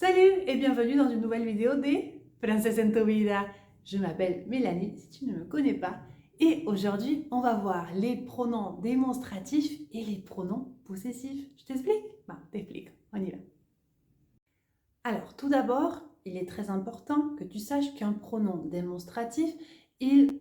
Salut et bienvenue dans une nouvelle vidéo des Francés en tu vida. Je m'appelle Mélanie, si tu ne me connais pas. Et aujourd'hui, on va voir les pronoms démonstratifs et les pronoms possessifs. Je t'explique? T'explique, on y va. Alors, tout d'abord, il est très important que tu saches qu'un pronom démonstratif, il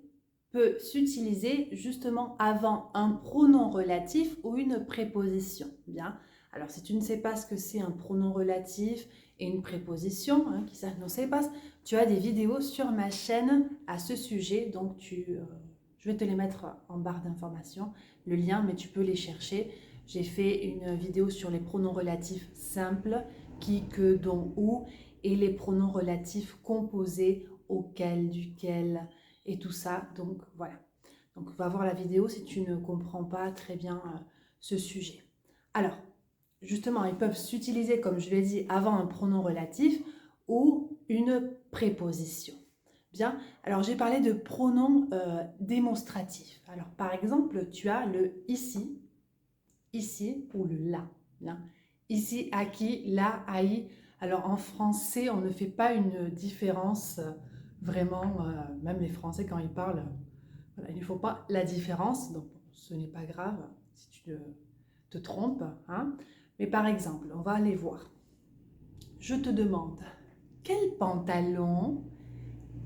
peut s'utiliser justement avant un pronom relatif ou une préposition. Bien. Alors, si tu ne sais pas ce que c'est un pronom relatif et une préposition, quizás no sepas, tu as des vidéos sur ma chaîne à ce sujet. Donc, je vais te les mettre en barre d'informations, le lien, mais tu peux les chercher. J'ai fait une vidéo sur les pronoms relatifs simples, qui, que, dont, où, et les pronoms relatifs composés, auquel, duquel, et tout ça. Donc voilà. Donc va voir la vidéo si tu ne comprends pas très bien ce sujet. Alors, justement, ils peuvent s'utiliser, comme je l'ai dit, avant un pronom relatif ou une préposition. Bien, alors j'ai parlé de pronoms démonstratifs. Alors par exemple, tu as le ici ou le là. Bien. Ici, aquí, là, ahí. Alors en français, on ne fait pas une différence vraiment, même les Français quand ils parlent, voilà, il ne faut pas la différence, donc ce n'est pas grave si tu te trompes. Mais par exemple, on va aller voir. Je te demande, quel pantalon,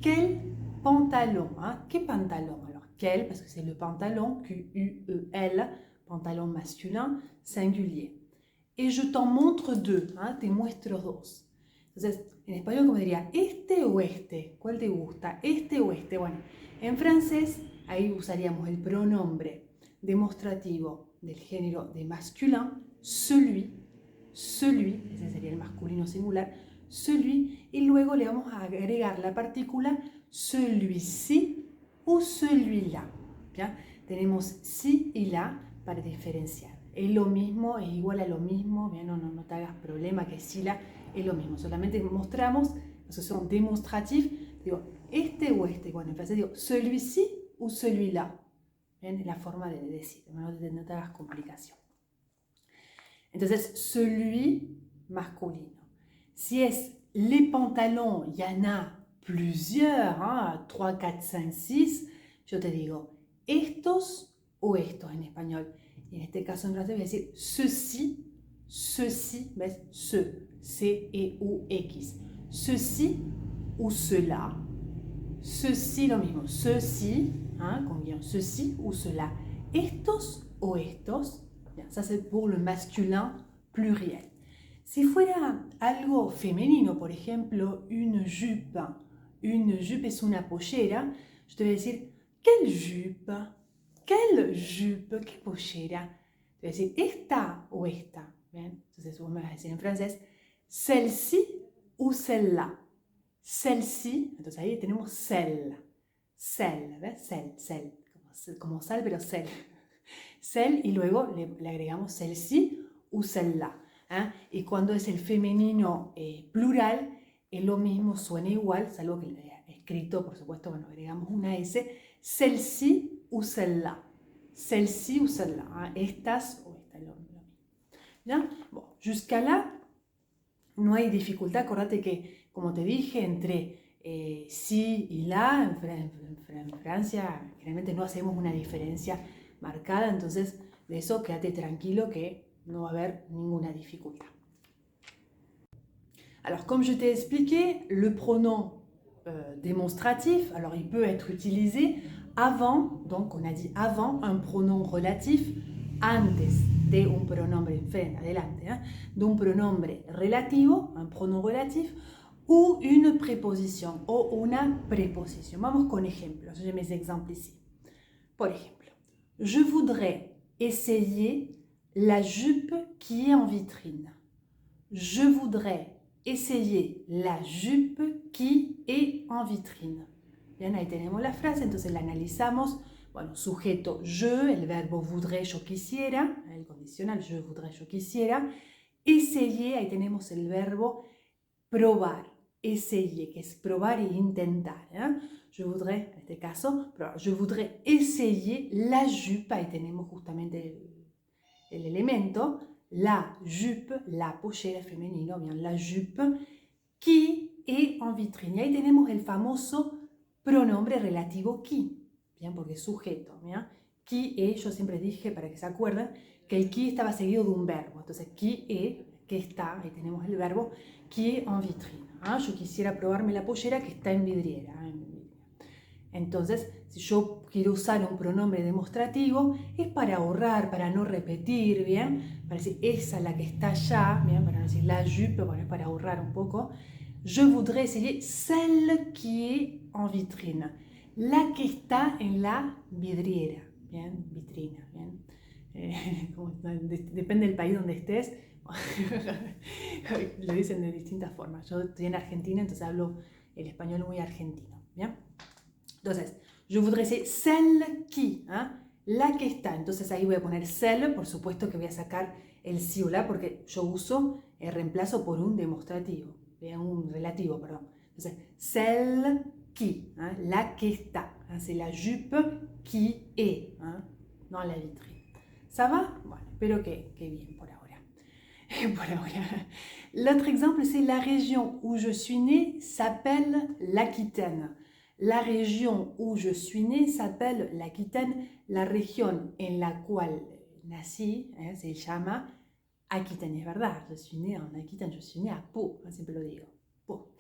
quel pantalon, quel pantalon? Alors quel, parce que c'est le pantalon, Q-U-E-L, pantalon masculin, singulier. Et je t'en montre deux, te muestro dos. Entonces, en español, como diría, este o este, ¿cuál te gusta? Este o este. Bueno, en francés, ahí usaríamos el pronombre demostrativo del género de masculin, celui, ese sería el masculino singular, celui, y luego le vamos a agregar la partícula celui-ci o celui-là. ¿Bien? Tenemos si y la para diferenciar. Es lo mismo, es igual a lo mismo, bien, no te hagas problema que si la es lo mismo, solamente mostramos, parce que son démonstratifs, digo, este o este, bueno, en francés digo, celui-ci ou celui-là, bien, la forma de decir, no te hagas complicación. Entonces, celui masculino. Si es les pantalons, il y en a plusieurs, 3, 4, 5, 6, yo te digo, estos o estos en español. Y en este caso en francés voy a decir ceci, ¿ves? C-E-U-X. Ceci ou cela. Ceci, lo mismo. Ceci, con guion. Ceci ou cela. Estos o estos. Bien, ça c'est pour le masculin pluriel. Si fuera algo femenino, por ejemplo, une jupe es una pollera, yo te voy a decir, ¿quelle jupe? ¿Quelle jupe? ¿Qué pollera? Te voy a decir, ¿esta o esta? ¿Bien? Entonces vos me vas a decir en francés, celle-ci ou celle-là. Celle-ci, entonces ahí tenemos celle. Celle, ¿ves? Celle. Como sal, pero celle. Celle, y luego le agregamos celle-ci ou celle-là. Y cuando es el femenino plural, es lo mismo, suena igual, salvo que escrito, por supuesto, bueno, agregamos una S, celle-ci ou celle-là. Celle-ci ou celle-là. Estas o esta, lo mismo. Bien, bon, jusqu'à là, no hay dificultad. Acordate que, como te dije, entre sí y la, en Francia, generalmente no hacemos una diferencia marcada, entonces de eso quédate tranquilo que no va a haber ninguna dificultad. Alors, comme je t'ai expliqué, le pronom démonstratif, alors il peut être utilisé avant, donc on a dit avant un pronom relatif, antes de un pronombre, adelante, de un pronombre relativo, un pronom relatif, ou une préposition, o una preposición. Vamos con ejemplos, j'ai mes exemples ici. Por ejemplo, je voudrais essayer la jupe qui est en vitrine. Je voudrais essayer la jupe qui est en vitrine. Bien, ahí tenemos la frase, entonces la analizamos. Bueno, sujeto je, el verbo voudrais, yo quisiera, el condicional je voudrais, yo quisiera. Essayer, ahí tenemos el verbo probar, essayer, que es probar e intentar. Je voudrais, en este caso, je voudrais essayer la jupe, ahí tenemos justamente el elemento, la jupe, la pollera femenino, bien, la jupe qui est en vitrine. Y ahí tenemos el famoso pronombre relativo qui, bien, porque es sujeto, bien. Qui est, yo siempre dije, para que se acuerden, que el qui estaba seguido de un verbo. Entonces, qui est, que está, ahí tenemos el verbo, qui est en vitrine. ¿Ah? Yo quisiera probarme la pollera que está en vidriera. Entonces, si yo quiero usar un pronombre demostrativo, es para ahorrar, para no repetir, ¿bien? Para decir, esa la que está allá, ¿bien? Para no decir la jupe, bueno, es para ahorrar un poco. Je voudrais essayer celle qui est en vitrine. La que está en la vidriera, ¿bien? Vitrina, ¿bien? Depende del país donde estés. Lo dicen de distintas formas. Yo estoy en Argentina, entonces hablo el español muy argentino, ¿bien? Entonces, je voudrais essayer celle qui, ¿eh? La que está. Entonces ahí voy a poner celle, por supuesto que voy a sacar el si o la, porque yo uso el reemplazo por un demostrativo, un relativo, perdón. Entonces, celle qui, ¿eh? La que está. ¿Eh? C'est la jupe qui est, ¿eh? Dans la vitrine. ¿Ça va? Bueno, espero que bien por ahora. Por ahora. L'autre exemple, c'est la région où je suis née s'appelle l'Aquitaine. La région où je suis née s'appelle l'Aquitaine. La región en la cual nací se llama Aquitaine. Es verdad, je suis née en Aquitaine, je suis née à Pau, siempre lo digo, Pau,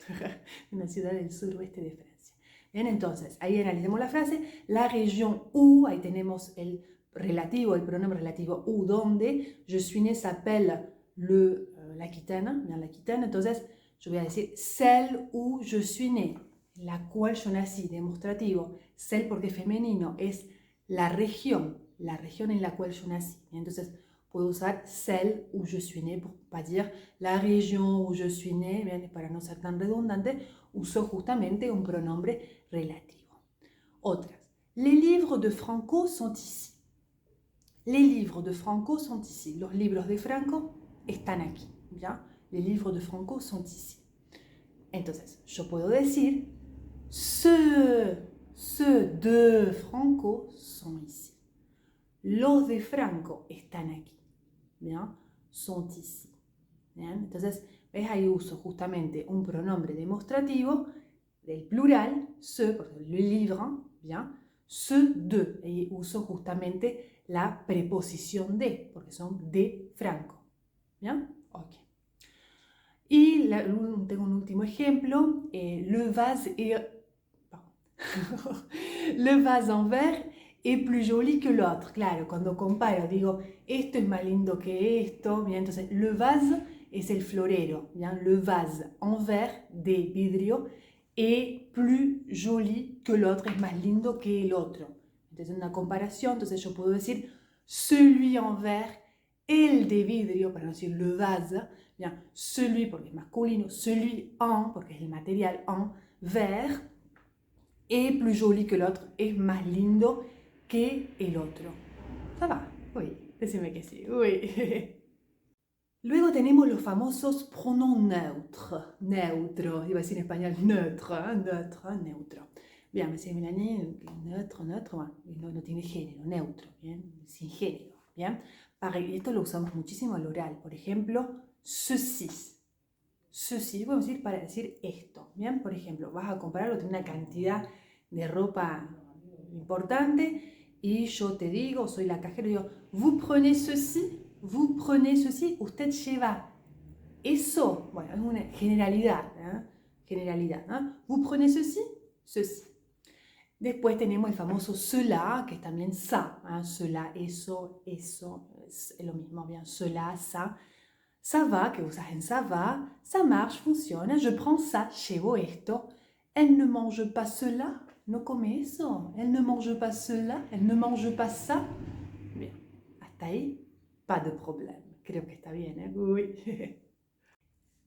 una ciudad del suroeste de Francia. Bien, entonces, ahí analicemos la frase. La región où, ahí tenemos el relativo, el pronombre relativo où, donde je suis née s'appelle l'Aquitaine, bien l'Aquitaine. Entonces, yo voy a decir celle où je suis née, la cual yo nací, demostrativo. Celle porque es femenino, es la región en la cual yo nací. Entonces, puedo usar celle où je suis née, pour pas dire la région où je suis née, bien, para no ser tan redundante, uso justamente un pronombre relativo. Otras. Les livres de Franco sont ici. Les livres de Franco sont ici. Los libros de Franco están aquí. Bien, les livres de Franco sont ici. Entonces, yo puedo decir ceux de Franco sont ici. Los de Franco están aquí. Bien, sont ici. Bien, entonces, ¿ves? Ahí uso justamente un pronombre demostrativo del plural, ceux, porque le livre, bien, ceux de. Ahí uso justamente la preposición de, porque son de Franco. ¿Bien? Ok. Y tengo un último ejemplo. Le vase le vase en verre est plus joli que l'autre. Claro, cuando comparo, digo, esto es más lindo que esto. Bien, entonces, le vase es el florero. Bien, le vase en verre de vidrio est plus joli que l'autre, es más lindo que el otro. Entonces, una comparación, entonces yo puedo decir celui en verre, el de vidrio, para no decir le vase, bien, celui porque es masculino, celui en, porque es el material en verre, est plus joli que l'autre, es más lindo que el otro. ¿Ça va? Oui, decime que sí, oui. Luego tenemos los famosos pronoms neutro, iba a decir en español neutro. Bien, me dice Melanie, neutro, bueno, no tiene género, neutro, bien, sin género, bien. Esto lo usamos muchísimo al oral, por ejemplo, ceci, podemos decir para decir esto, bien, por ejemplo, vas a comprarlo, tiene una cantidad de ropa importante y yo te digo, soy la cajera, digo, vous prenez ceci, usted lleva eso, bueno, es una generalidad, ¿no? Vous prenez ceci. Después tenemos el famoso cela, que es también ça, cela, eso, es lo mismo, bien, cela, ça va, que usas en ça va, ça marche, funciona, je prends ça, llevo esto, elle ne mange pas cela, no come eso, elle ne mange pas cela, elle ne mange pas ça. Bien, hasta ahí, pas de problème. Creo que está bien, ¿eh? Oui.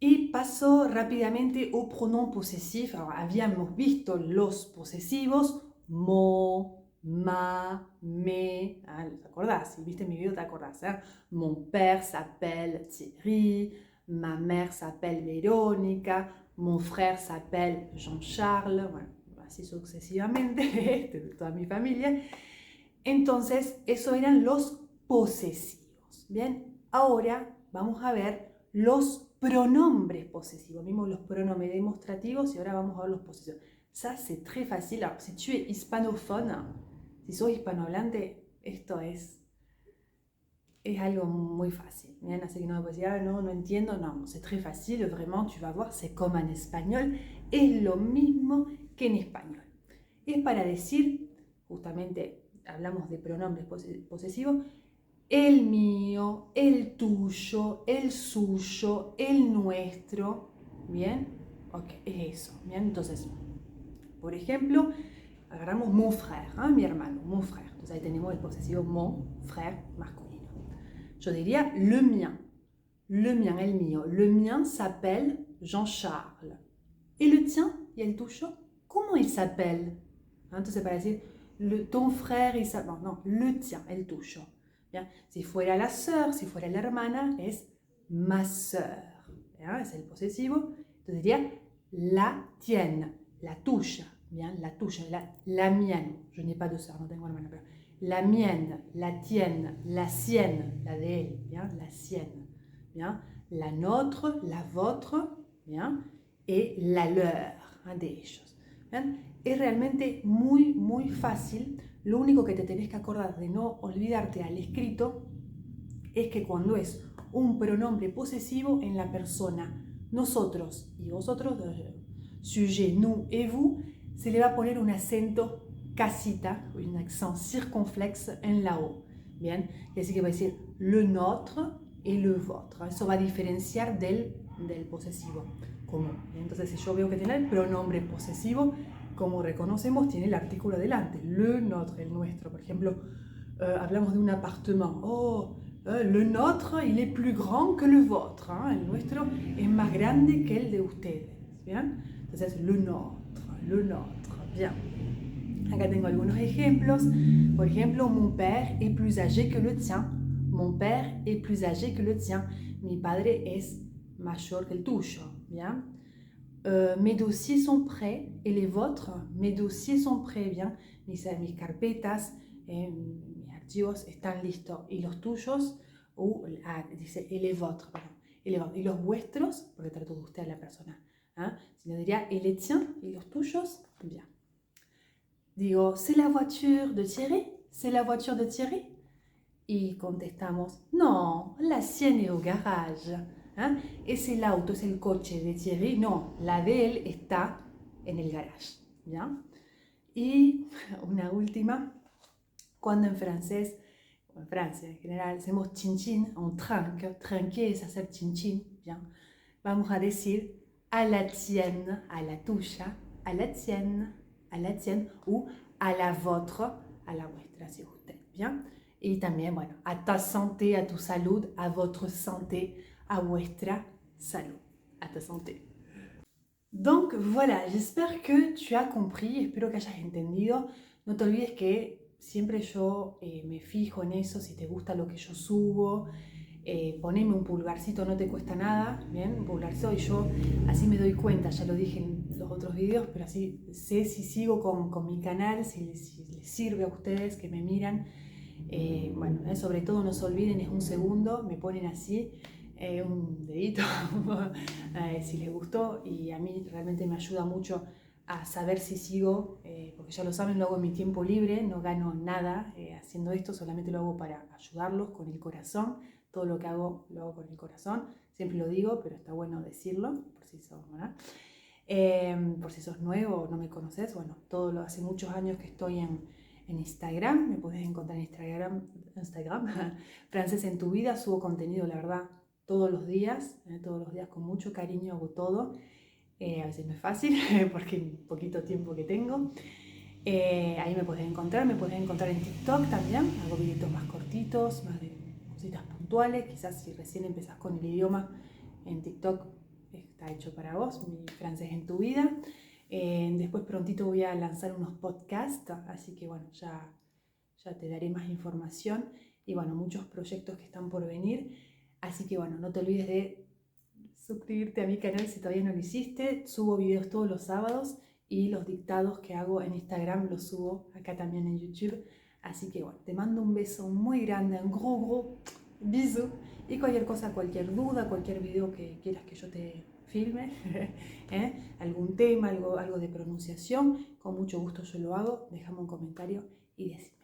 Y paso rápidamente au pronom posesif. Alors, habíamos visto los posesivos, mo, ma, me. ¿Te acordás? Si viste mi video te acordás. Mon père s'appelle Thierry, ma mère s'appelle Verónica, mon frère s'appelle Jean-Charles. Bueno, así sucesivamente, de toda mi familia. Entonces, eso eran los posesivos. Bien, ahora vamos a ver los pronombres posesivos. Vimos los pronombres demostrativos y ahora vamos a ver los posesivos. Ça, c'est très facile. Alors, si tu es hispanophone, si sos hispanohablante, esto es algo muy fácil. Bien, así que no me puedes decir, ah, no entiendo. No, c'est très facile. Vraiment, tu vas voir, c'est comme en espagnol. Es lo mismo que en español. Es para decir, justamente, hablamos de pronombres posesivos, el mío, el tuyo, el suyo, el nuestro. ¿Bien? Ok, es eso. Bien, entonces, por ejemplo, agarramos mon frère, ¿eh? Mi hermano, mon frère. Entonces ahí tenemos el posesivo mon frère masculino. Yo diría le mien, el mío. Le mien s'appelle Jean-Charles. Et le tien, y el tuyo, ¿cómo il s'appelle? Entonces para decir, ton frère, il s'appelle, no, le tien, el tuyo. Bien. Si fuera la sœur, si fuera la hermana, es ma sœur. Bien. Es el posesivo. Entonces diría la tienne, la tuya. Bien, la tuya, la mienne. Je n'ai pas de sœur, no tengo hermana, pero la mienne, la tienne, la sienne, la de él, bien, la sienne. Bien. La nôtre, la vôtre, bien, et la leur, de ellos. ¿Ven? Es realmente muy, muy fácil. Lo único que te tenés que acordar de no olvidarte al escrito es que cuando es un pronombre posesivo en la persona nosotros y vosotros, sujet, nous et vous, se le va a poner un acento casita, un accent circonflexe en la O. Bien, y así que va a decir le nôtre et le vôtre. Eso va a diferenciar del posesivo común. Entonces, si yo veo que tiene el pronombre posesivo, como reconocemos, tiene el artículo delante. Le nôtre, el nuestro. Por ejemplo, hablamos de un appartement. Oh, le nôtre, il est plus grand que le vôtre. El nuestro es más grande que el de ustedes. ¿Bien? Entonces, le nôtre, le nôtre. Bien. Acá tengo algunos ejemplos. Por ejemplo, mon père est plus âgé que le tien. Mon père est plus âgé que le tien. Mi padre es mayor que el tuyo. Bien. Mes dossiers sont prêts. Et les vôtres? Mes dossiers sont prêts. Bien. Mis carpetas, mis archivos están listos. Y los tuyos, dice, et les vôtres, perdón. Y los vuestros, porque trato de usted a la persona. Si no diría, et les tiens, y los tuyos, bien. Digo, c'est la voiture de Thierry? C'est la voiture de Thierry? Y contestamos, no, la sienne est au garage. Es el auto, es el coche de Thierry. No, la de él está en el garage. ¿Bien? Y una última, cuando en francés, o en Francia en general, hacemos chin chin, on trinque. Trinquer es hacer chin chin. ¿Bien? Vamos a decir a la tienne, a la tuya, a la tienne, ou a la vôtre, a la vuestra, si usted. ¿Bien? Y también, bueno, a ta santé, a tu salud, a votre santé, a vuestra salud, a ta santé. Donc voilà, j'espère que tu as compris, espero que hayas entendido. No te olvides que siempre yo me fijo en eso, si te gusta lo que yo subo, poneme un pulgarcito, no te cuesta nada, ¿bien? Un pulgarcito y yo así me doy cuenta, ya lo dije en los otros videos, pero así sé si sigo con mi canal, si les sirve a ustedes que me miran. Bueno, sobre todo no se olviden, es un segundo, me ponen así, un dedito, si les gustó, y a mí realmente me ayuda mucho a saber si sigo, porque ya lo saben, lo hago en mi tiempo libre, no gano nada haciendo esto, solamente lo hago para ayudarlos con el corazón. Todo lo que hago lo hago con el corazón, siempre lo digo, pero está bueno decirlo, por si sos, ¿verdad? Por si sos nuevo o no me conoces, bueno, hace muchos años que estoy en Instagram, me puedes encontrar en Instagram, Francés en tu vida, subo contenido, la verdad, todos los días con mucho cariño hago todo. A veces no es fácil porque es poquito tiempo que tengo. Ahí me puedes encontrar en TikTok también, hago videitos más cortitos, más de cositas puntuales, quizás si recién empezás con el idioma, en TikTok está hecho para vos, mi francés en tu vida. Después prontito voy a lanzar unos podcasts, así que bueno, ya te daré más información y bueno, muchos proyectos que están por venir. Así que bueno, no te olvides de suscribirte a mi canal si todavía no lo hiciste. Subo videos todos los sábados y los dictados que hago en Instagram los subo acá también en YouTube. Así que bueno, te mando un beso muy grande, un gros bisou Y cualquier cosa, cualquier duda, cualquier video que quieras que yo te filme, algún tema, algo de pronunciación, con mucho gusto yo lo hago. Déjame un comentario y decime.